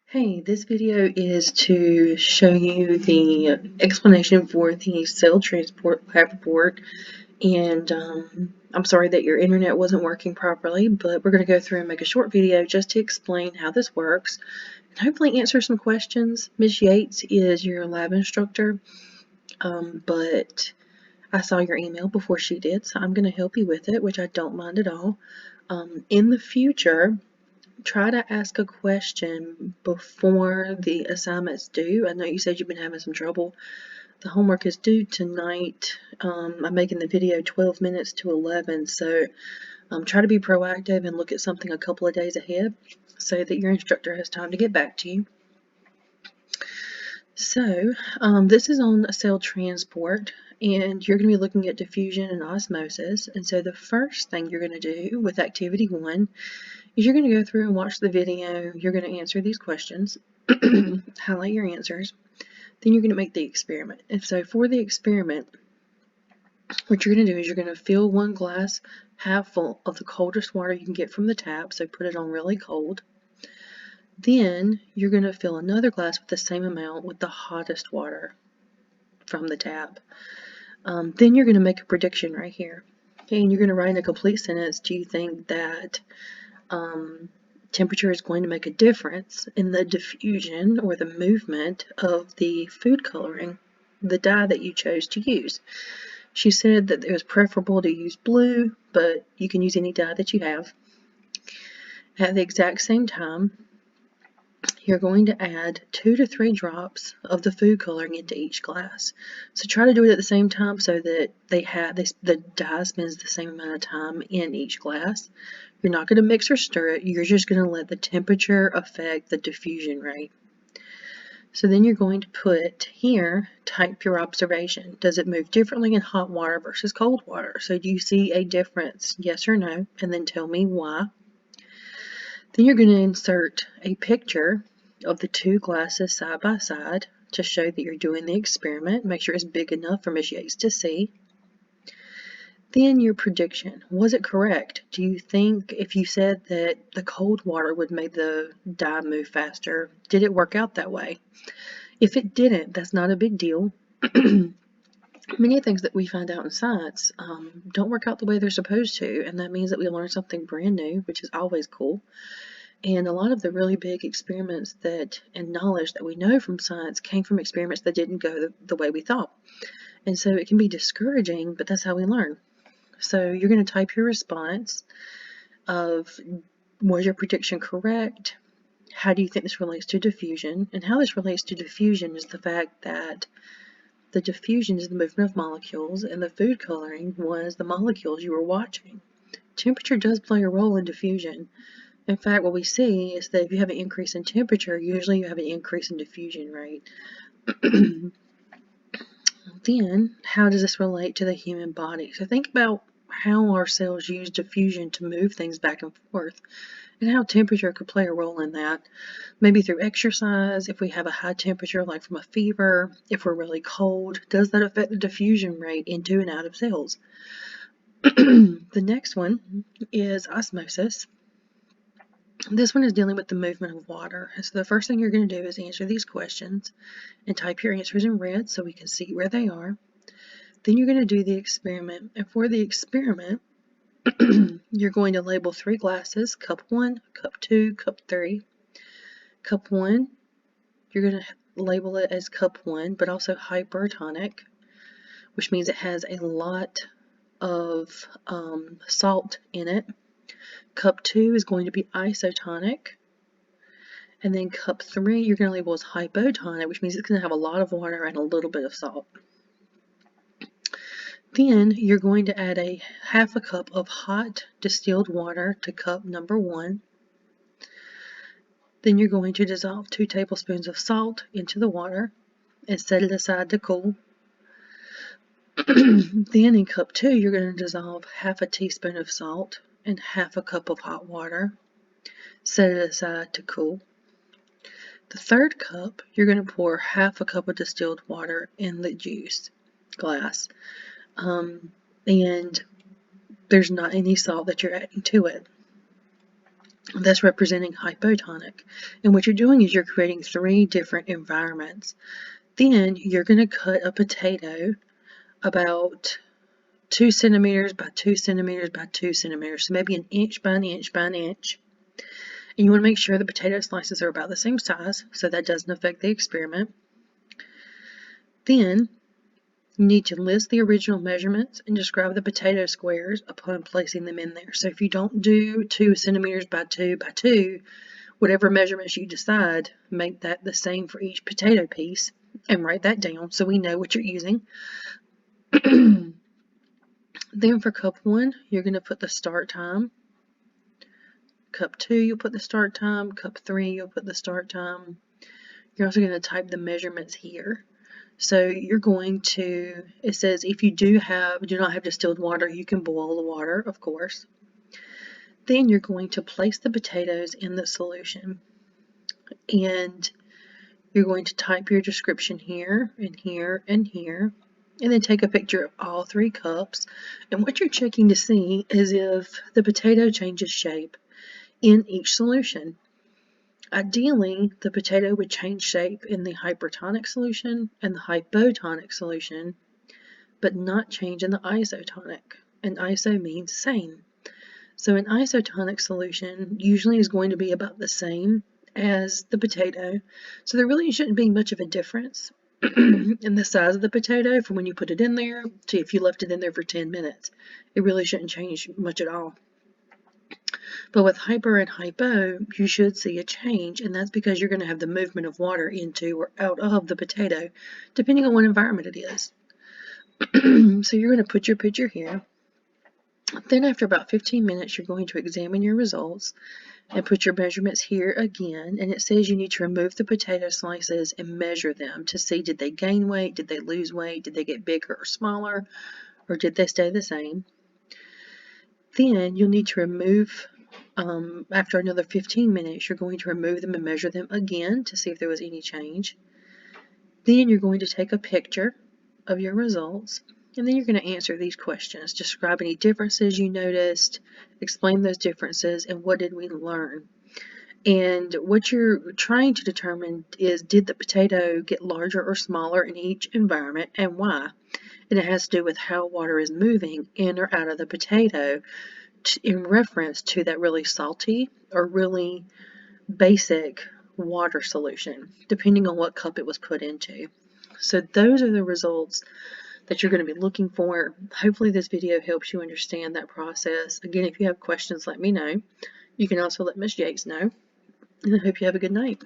Hey, this video is to show you the explanation for the cell transport lab report, and I'm sorry that your internet wasn't working properly, but we're going to go through and make a short video just to explain how this works and hopefully answer some questions. Ms. Yates is your lab instructor, but I saw your email before she did, so I'm going to help you with it, which I don't mind at all. In the future, try to ask a question before the assignment's due. I know you said you've been having some trouble. The homework is due tonight. I'm making the video 12 minutes to 11, so try to be proactive and look at something a couple of days ahead so that your instructor has time to get back to you. So this is on cell transport, and you're going to be looking at diffusion and osmosis. And so the first thing you're going to do with activity 1 is you're going to go through and watch the video. You're going to answer these questions, highlight your answers, then you're going to make the experiment. And so for the experiment, what you're going to do is you're going to fill one glass half full of the coldest water you can get from the tap, so put it on really cold. Then you're going to fill another glass with the same amount with the hottest water from the tap. Then you're going to make a prediction right here. Okay, and you're going to write in a complete sentence, do you think that temperature is going to make a difference in the diffusion or the movement of the food coloring, the dye that you chose to use? She said that it was preferable to use blue, but you can use any dye that you have. At the exact same time, you're going to add 2 to 3 drops of the food coloring into each glass. So try to do it at the same time so that the dye spends the same amount of time in each glass. You're not going to mix or stir it. You're just going to let the temperature affect the diffusion rate. So then you're going to put here, type your observation. Does it move differently in hot water versus cold water? So do you see a difference? Yes or no? And then tell me why. Then you're going to insert a picture of the 2 glasses side by side to show that you're doing the experiment. Make sure it's big enough for Ms. Yates to see. Then your prediction. Was it correct? Do you think if you said that the cold water would make the dye move faster, did it work out that way? If it didn't, that's not a big deal. Many things that we find out in science don't work out the way they're supposed to, and that means that we learn something brand new, which is always cool. And a lot of the really big experiments and knowledge that we know from science came from experiments that didn't go the way we thought. And so it can be discouraging, but that's how we learn. So you're going to type your response of, was your prediction correct? How do you think this relates to diffusion? And how this relates to diffusion is the fact that the diffusion is the movement of molecules, and the food coloring was the molecules you were watching. Temperature does play a role in diffusion. In fact, what we see is that if you have an increase in temperature, usually you have an increase in diffusion rate. Then, how does this relate to the human body? So think about how our cells use diffusion to move things back and forth, and how temperature could play a role in that. Maybe through exercise, if we have a high temperature like from a fever, if we're really cold, does that affect the diffusion rate into and out of cells? The next one is osmosis. This one is dealing with the movement of water. So the first thing you're going to do is answer these questions and type your answers in red so we can see where they are. Then you're going to do the experiment. And for the experiment, you're going to label 3 glasses, cup 1, cup 2, cup 3. Cup 1, you're going to label it as cup 1, but also hypertonic, which means it has a lot of salt in it. Cup 2 is going to be isotonic. And then cup 3, you're going to label as hypotonic, which means it's going to have a lot of water and a little bit of salt. Then you're going to add a half a cup of hot distilled water to cup number 1. Then you're going to dissolve 2 tablespoons of salt into the water and set it aside to cool. Then in cup 2, you're going to dissolve half a teaspoon of salt and half a cup of hot water. Set it aside to cool. The third cup, you're going to pour half a cup of distilled water in the juice glass. And there's not any salt that you're adding to it. That's representing hypotonic. And what you're doing is you're creating 3 different environments. Then you're going to cut a potato about 2 centimeters by 2 centimeters by 2 centimeters, so maybe an inch by an inch by an inch. And you want to make sure the potato slices are about the same size, so that doesn't affect the experiment. Then you need to list the original measurements and describe the potato squares upon placing them in there. So if you don't do 2 centimeters by 2 by 2, whatever measurements you decide, make that the same for each potato piece and write that down so we know what you're using. Then for cup 1, you're going to put the start time. Cup 2, you'll put the start time. Cup 3, you'll put the start time. You're also going to type the measurements here. So you're going to, it says if you do not have distilled water, you can boil the water, of course. Then you're going to place the potatoes in the solution. And you're going to type your description here and here and here. And then take a picture of all 3 cups. And what you're checking to see is if the potato changes shape in each solution. Ideally, the potato would change shape in the hypertonic solution and the hypotonic solution, but not change in the isotonic. And iso means same. So an isotonic solution usually is going to be about the same as the potato. So there really shouldn't be much of a difference in the size of the potato from when you put it in there to if you left it in there for 10 minutes. It really shouldn't change much at all. But with hyper and hypo, you should see a change, and that's because you're going to have the movement of water into or out of the potato, depending on what environment it is. So you're going to put your picture here. Then after about 15 minutes, you're going to examine your results and put your measurements here again. And it says you need to remove the potato slices and measure them to see did they gain weight, did they lose weight, did they get bigger or smaller, or did they stay the same. Then you'll need to remove, after another 15 minutes, you're going to remove them and measure them again to see if there was any change. Then you're going to take a picture of your results, and then you're going to answer these questions. Describe any differences you noticed, explain those differences, and what did we learn. And what you're trying to determine is, did the potato get larger or smaller in each environment, and why? And it has to do with how water is moving in or out of the potato in reference to that really salty or really basic water solution, depending on what cup it was put into. So those are the results that you're going to be looking for. Hopefully this video helps you understand that process. Again, if you have questions, let me know. You can also let Ms. Yates know. And I hope you have a good night.